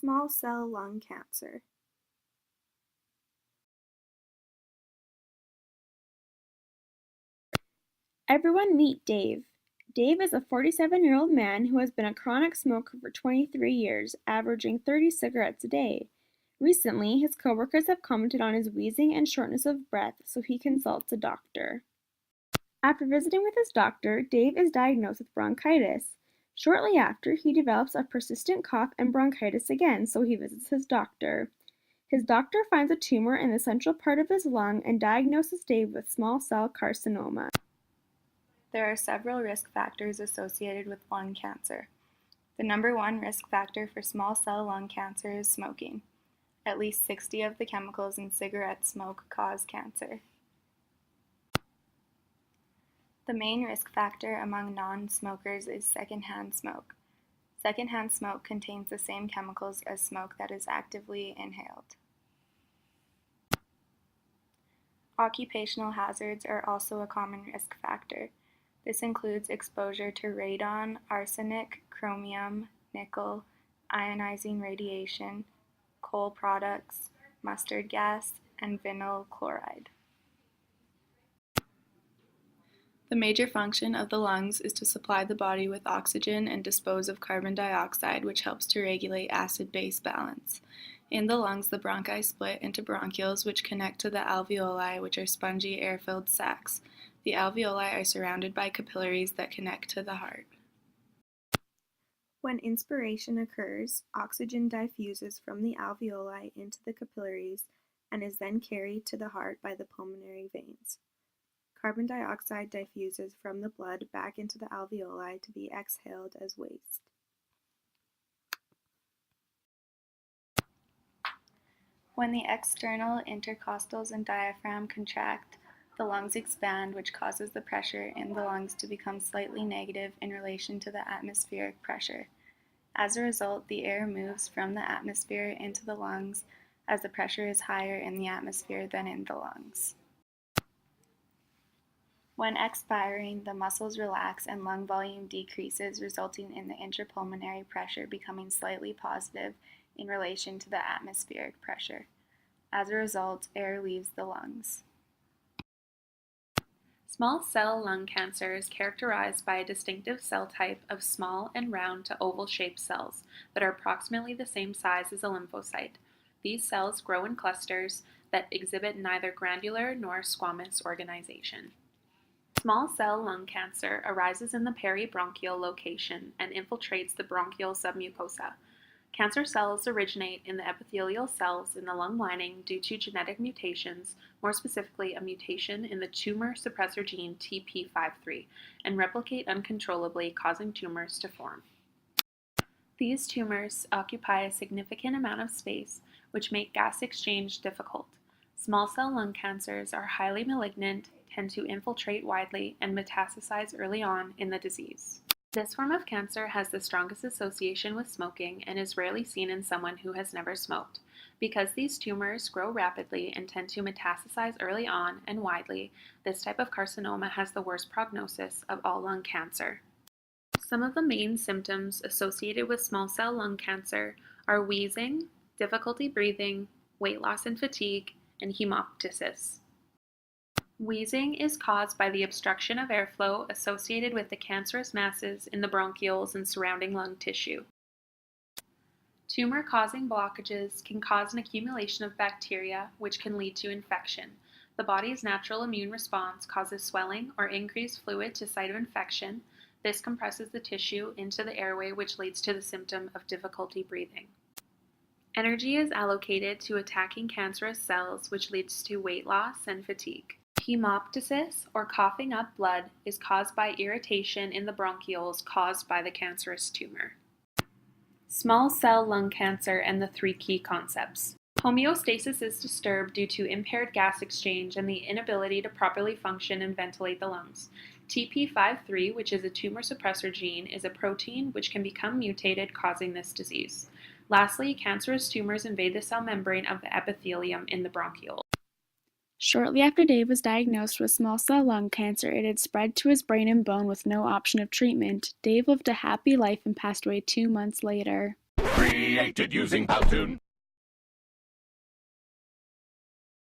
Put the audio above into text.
Small cell lung cancer. Everyone meet Dave. Dave is a 47-year-old man who has been a chronic smoker for 23 years, averaging 30 cigarettes a day. Recently, his coworkers have commented on his wheezing and shortness of breath, so he consults a doctor. After visiting with his doctor, Dave is diagnosed with bronchitis. Shortly after, he develops a persistent cough and bronchitis again, so he visits his doctor. His doctor finds a tumor in the central part of his lung and diagnoses Dave with small cell carcinoma. There are several risk factors associated with lung cancer. The number one risk factor for small cell lung cancer is smoking. At least 60 of the chemicals in cigarette smoke cause cancer. The main risk factor among non-smokers is secondhand smoke. Secondhand smoke contains the same chemicals as smoke that is actively inhaled. Occupational hazards are also a common risk factor. This includes exposure to radon, arsenic, chromium, nickel, ionizing radiation, coal products, mustard gas, and vinyl chloride. The major function of the lungs is to supply the body with oxygen and dispose of carbon dioxide, which helps to regulate acid-base balance. In the lungs, the bronchi split into bronchioles, which connect to the alveoli, which are spongy air-filled sacs. The alveoli are surrounded by capillaries that connect to the heart. When inspiration occurs, oxygen diffuses from the alveoli into the capillaries and is then carried to the heart by the pulmonary veins. Carbon dioxide diffuses from the blood back into the alveoli to be exhaled as waste. When the external intercostals and diaphragm contract, the lungs expand, which causes the pressure in the lungs to become slightly negative in relation to the atmospheric pressure. As a result, the air moves from the atmosphere into the lungs as the pressure is higher in the atmosphere than in the lungs. When expiring, the muscles relax and lung volume decreases, resulting in the intrapulmonary pressure becoming slightly positive in relation to the atmospheric pressure. As a result, air leaves the lungs. Small cell lung cancer is characterized by a distinctive cell type of small and round to oval-shaped cells that are approximately the same size as a lymphocyte. These cells grow in clusters that exhibit neither granular nor squamous organization. Small cell lung cancer arises in the peribronchial location and infiltrates the bronchial submucosa. Cancer cells originate in the epithelial cells in the lung lining due to genetic mutations, more specifically a mutation in the tumor suppressor gene TP53, and replicate uncontrollably, causing tumors to form. These tumors occupy a significant amount of space, which make gas exchange difficult. Small cell lung cancers are highly malignant, tend to infiltrate widely, and metastasize early on in the disease. This form of cancer has the strongest association with smoking and is rarely seen in someone who has never smoked. Because these tumors grow rapidly and tend to metastasize early on and widely, this type of carcinoma has the worst prognosis of all lung cancer. Some of the main symptoms associated with small cell lung cancer are wheezing, difficulty breathing, weight loss and fatigue, and hemoptysis. Wheezing is caused by the obstruction of airflow associated with the cancerous masses in the bronchioles and surrounding lung tissue. Tumor-causing blockages can cause an accumulation of bacteria, which can lead to infection. The body's natural immune response causes swelling or increased fluid to site of infection. This compresses the tissue into the airway, which leads to the symptom of difficulty breathing. Energy is allocated to attacking cancerous cells, which leads to weight loss and fatigue. Hemoptysis, or coughing up blood, is caused by irritation in the bronchioles caused by the cancerous tumor. Small cell lung cancer and the three key concepts. Homeostasis is disturbed due to impaired gas exchange and the inability to properly function and ventilate the lungs. TP53, which is a tumor suppressor gene, is a protein which can become mutated, causing this disease. Lastly, cancerous tumors invade the cell membrane of the epithelium in the bronchiole. Shortly after Dave was diagnosed with small cell lung cancer, it had spread to his brain and bone with no option of treatment. Dave lived a happy life and passed away 2 months later. Created using Powtoon.